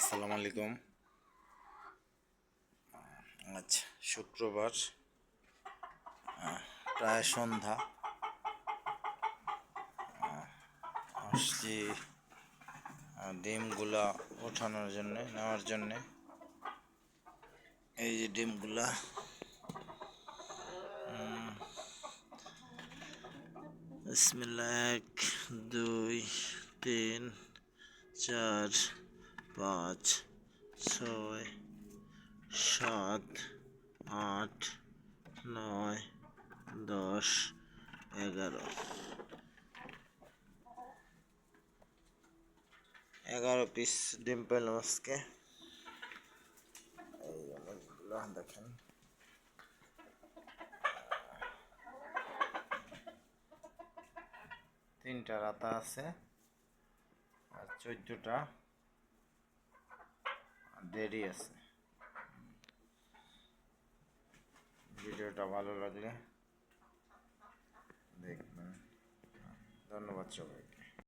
আসসালামু আলাইকুম। আচ্ছা, শুক্রবার প্রায় সন্ধ্যা। আসছি ডিমগুলা ওঠানোর জন্যে, নেওয়ার জন্যে। এই যে ডিমগুলা, বিসমিল্লাহ। 1 2 3 4 5 6 7 8 9 10 11 পিস ডিম পেলাম আজকে। এই অনেকগুলো দেখেন। তিনটা রাতা আছে আর 14টা দেরি আছে। ভিডিওটা ভালো লাগলে দেখবেন। ধন্যবাদ সবাই।